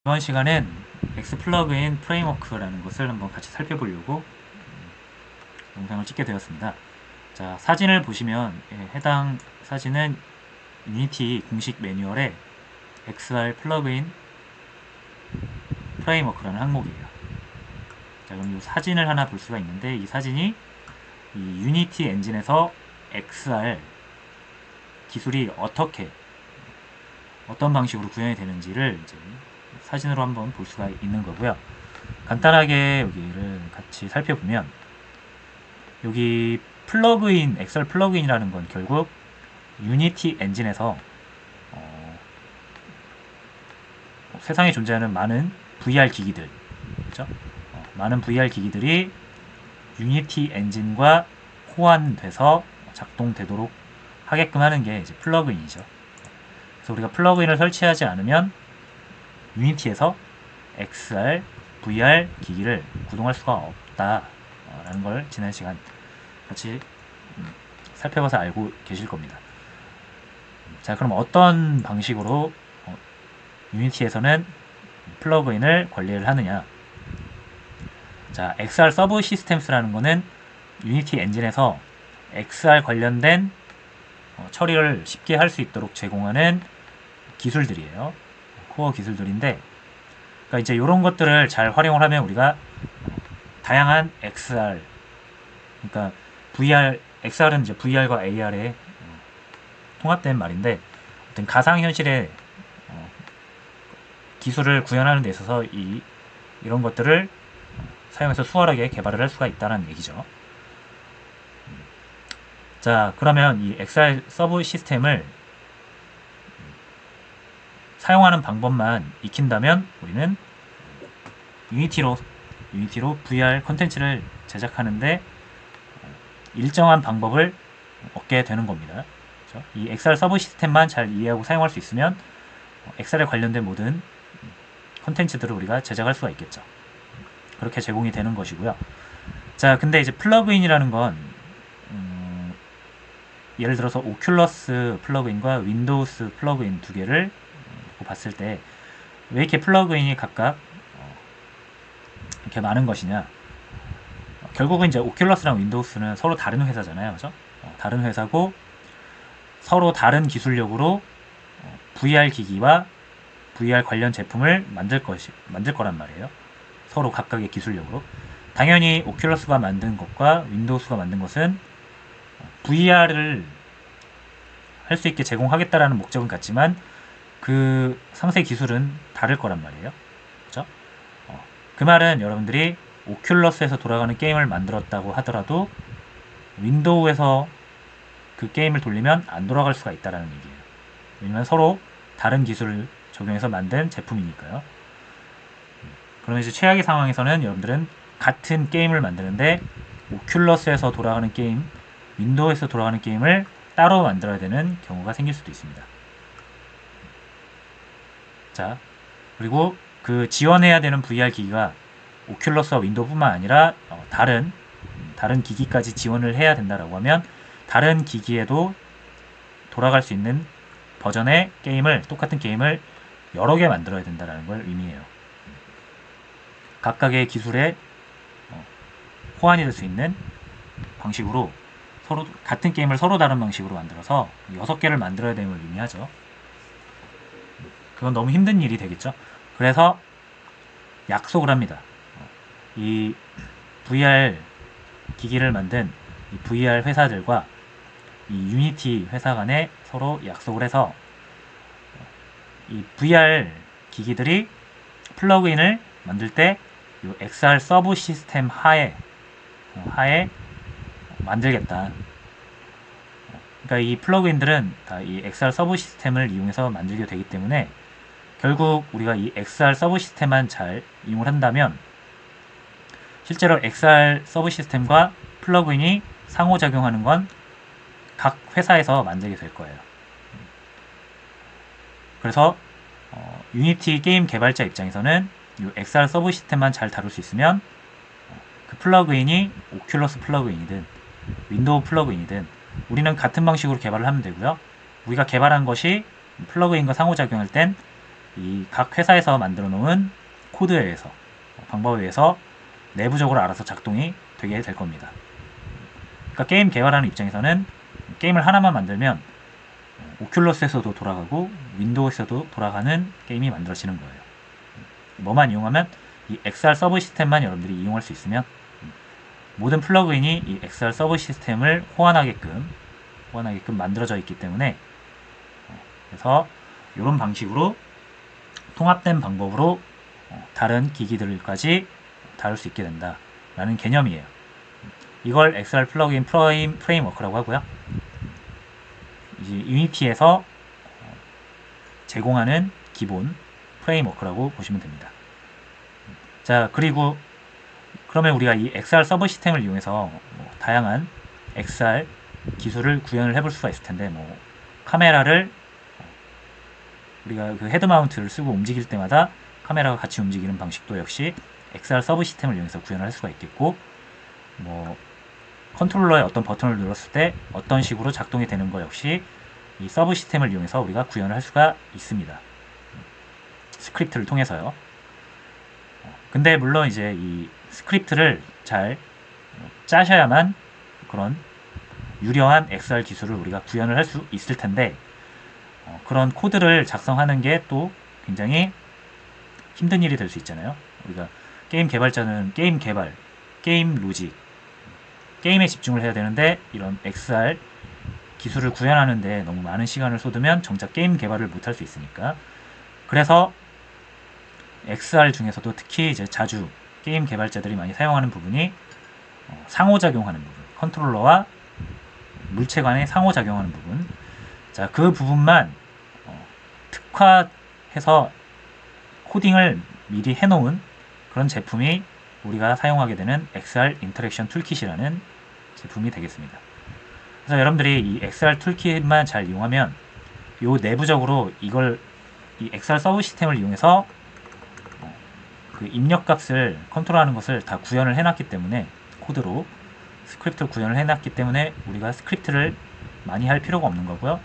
이번 시간엔 X 플러그인 프레임워크라는 것을 한번 같이 살펴보려고 영상을 찍게 되었습니다. 자, 사진을 보시면 해당 사진은 유니티 공식 매뉴얼의 XR 플러그인 프레임워크라는 항목이에요. 자, 그럼 이 사진을 하나 볼 수가 있는데 이 사진이 이 유니티 엔진에서 XR 기술이 어떤 방식으로 구현이 되는지를 이제 사진으로 한번 볼 수가 있는 거고요. 간단하게 여기를 같이 살펴보면 여기 플러그인, XR 플러그인이라는 건 결국 유니티 엔진에서 세상에 존재하는 많은 VR 기기들, 그렇죠? 많은 VR 기기들이 유니티 엔진과 호환돼서 작동되도록 하게끔 하는 게 이제 플러그인이죠. 그래서 우리가 플러그인을 설치하지 않으면 유니티에서 XR, VR 기기를 구동할 수가 없다라는 걸 지난 시간 같이 살펴봐서 알고 계실 겁니다. 자, 그럼 어떤 방식으로 유니티에서는 플러그인을 관리를 하느냐? 자, XR 서브 시스템스라는 거는 유니티 엔진에서 XR 관련된 처리를 쉽게 할 수 있도록 제공하는 기술들이에요. 코어 기술들인데, 그러니까 이제 이런 것들을 잘 활용을 하면 우리가 다양한 XR, 그러니까 VR, XR은 이제 VR과 AR의 통합된 말인데, 어떤 가상현실의 기술을 구현하는 데 있어서 이런 것들을 사용해서 수월하게 개발을 할 수가 있다는 얘기죠. 자, 그러면 이 XR 서브 시스템을 사용하는 방법만 익힌다면 우리는 유니티로 VR 콘텐츠를 제작하는데 일정한 방법을 얻게 되는 겁니다. 그렇죠? 이 XR 서브 시스템만 잘 이해하고 사용할 수 있으면 XR에 관련된 모든 콘텐츠들을 우리가 제작할 수가 있겠죠. 그렇게 제공이 되는 것이고요. 자, 근데 이제 플러그인이라는 건 예를 들어서 오큘러스 플러그인과 윈도우스 플러그인 두 개를 봤을 때 왜 이렇게 플러그인이 각각 이렇게 많은 것이냐? 결국은 이제 오큘러스랑 윈도우스는 서로 다른 회사잖아요, 그죠? 다른 회사고 서로 다른 기술력으로 VR 기기와 VR 관련 제품을 만들 거란 말이에요. 서로 각각의 기술력으로. 당연히 오큘러스가 만든 것과 윈도우스가 만든 것은 VR을 할 수 있게 제공하겠다라는 목적은 같지만 그 상세 기술은 다를 거란 말이에요. 그렇죠? 그 말은 여러분들이 오큘러스에서 돌아가는 게임을 만들었다고 하더라도 윈도우에서 그 게임을 돌리면 안 돌아갈 수가 있다라는 얘기예요. 왜냐면 서로 다른 기술을 적용해서 만든 제품이니까요. 그러면 이제 최악의 상황에서는 여러분들은 같은 게임을 만드는데 오큘러스에서 돌아가는 게임, 윈도우에서 돌아가는 게임을 따로 만들어야 되는 경우가 생길 수도 있습니다. 자, 그리고 그 지원해야 되는 VR 기기가 오큘러스와 윈도우뿐만 아니라 다른 기기까지 지원을 해야 된다라고 하면 다른 기기에도 돌아갈 수 있는 버전의 게임을, 똑같은 게임을 여러 개 만들어야 된다는 걸 의미해요. 각각의 기술에 호환이 될 수 있는 방식으로 서로 같은 게임을 서로 다른 방식으로 만들어서 6개를 만들어야 됨을 의미하죠. 그건 너무 힘든 일이 되겠죠. 그래서 약속을 합니다. 이 VR 기기를 만든 이 VR 회사들과 이 유니티 회사 간에 서로 약속을 해서 이 VR 기기들이 플러그인을 만들 때 이 XR 서브 시스템 하에 만들겠다. 그러니까 이 플러그인들은 다 이 XR 서브 시스템을 이용해서 만들게 되기 때문에 결국 우리가 이 XR 서브 시스템만 잘 이용을 한다면 실제로 XR 서브 시스템과 플러그인이 상호작용하는 건 각 회사에서 만들게 될 거예요. 그래서 유니티 게임 개발자 입장에서는 이 XR 서브 시스템만 잘 다룰 수 있으면 그 플러그인이 오큘러스 플러그인이든 윈도우 플러그인이든 우리는 같은 방식으로 개발을 하면 되고요. 우리가 개발한 것이 플러그인과 상호작용할 땐 이 각 회사에서 만들어 놓은 코드에 의해서 방법에 의해서 내부적으로 알아서 작동이 되게 될 겁니다. 그러니까 게임 개발하는 입장에서는 게임을 하나만 만들면 오큘러스에서도 돌아가고 윈도우에서도 돌아가는 게임이 만들어지는 거예요. 뭐만 이용하면 이 XR 서브 시스템만 여러분들이 이용할 수 있으면 모든 플러그인이 이 XR 서브 시스템을 호환하게끔 만들어져 있기 때문에 그래서 이런 방식으로 통합된 방법으로 다른 기기들까지 다룰 수 있게 된다라는 개념이에요. 이걸 XR 플러그인 프레임워크라고 하고요. 이제 유니티에서 제공하는 기본 프레임워크라고 보시면 됩니다. 자, 그리고 그러면 우리가 이 XR 서버 시스템을 이용해서 다양한 XR 기술을 구현을 해볼 수가 있을 텐데, 카메라를 우리가 그 헤드 마운트를 쓰고 움직일 때마다 카메라가 같이 움직이는 방식도 역시 XR 서브 시스템을 이용해서 구현을 할 수가 있겠고, 컨트롤러에 어떤 버튼을 눌렀을 때 어떤 식으로 작동이 되는 거 역시 이 서브 시스템을 이용해서 우리가 구현을 할 수가 있습니다. 스크립트를 통해서요. 근데 물론 이제 이 스크립트를 잘 짜셔야만 그런 유려한 XR 기술을 우리가 구현을 할 수 있을 텐데, 그런 코드를 작성하는 게 또 굉장히 힘든 일이 될 수 있잖아요. 우리가 게임 개발자는 게임 개발, 게임 로직, 게임에 집중을 해야 되는데 이런 XR 기술을 구현하는데 너무 많은 시간을 쏟으면 정작 게임 개발을 못할 수 있으니까, 그래서 XR 중에서도 특히 이제 자주 게임 개발자들이 많이 사용하는 부분이 상호작용하는 부분, 컨트롤러와 물체 간의 상호작용하는 부분. 자, 그 부분만 특화해서 코딩을 미리 해놓은 그런 제품이 우리가 사용하게 되는 XR 인터랙션 툴킷이라는 제품이 되겠습니다. 그래서 여러분들이 이 XR 툴킷만 잘 이용하면 요 내부적으로 이 XR 서브 시스템을 이용해서 그 입력값을 컨트롤하는 것을 다 구현을 해놨기 때문에, 코드로 스크립트를 구현을 해놨기 때문에 우리가 스크립트를 많이 할 필요가 없는 거고요.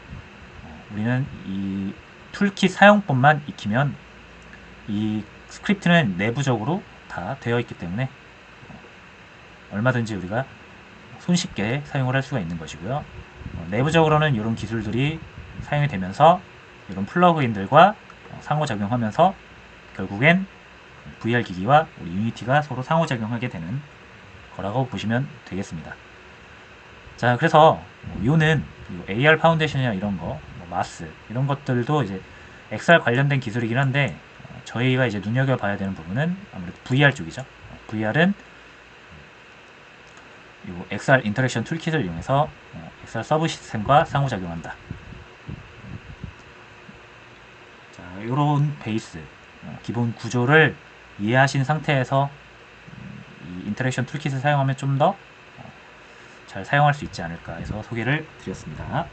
우리는 이 툴킷 사용법만 익히면 이 스크립트는 내부적으로 다 되어 있기 때문에 얼마든지 우리가 손쉽게 사용을 할 수가 있는 것이고요. 내부적으로는 이런 기술들이 사용이 되면서 이런 플러그인들과 상호작용하면서 결국엔 VR 기기와 우리 유니티가 서로 상호작용하게 되는 거라고 보시면 되겠습니다. 자, 그래서 요는 AR 파운데이션이나 이런 거, 마스 이런 것들도 이제 XR 관련된 기술이긴 한데, 저희가 이제 눈여겨봐야 되는 부분은 아무래도 VR 쪽이죠. VR은 요 XR 인터랙션 툴킷을 이용해서 XR 서브 시스템과 상호작용한다. 자, 요런 베이스, 기본 구조를 이해하신 상태에서 이 인터랙션 툴킷을 사용하면 좀 더 잘 사용할 수 있지 않을까 해서 소개를 드렸습니다.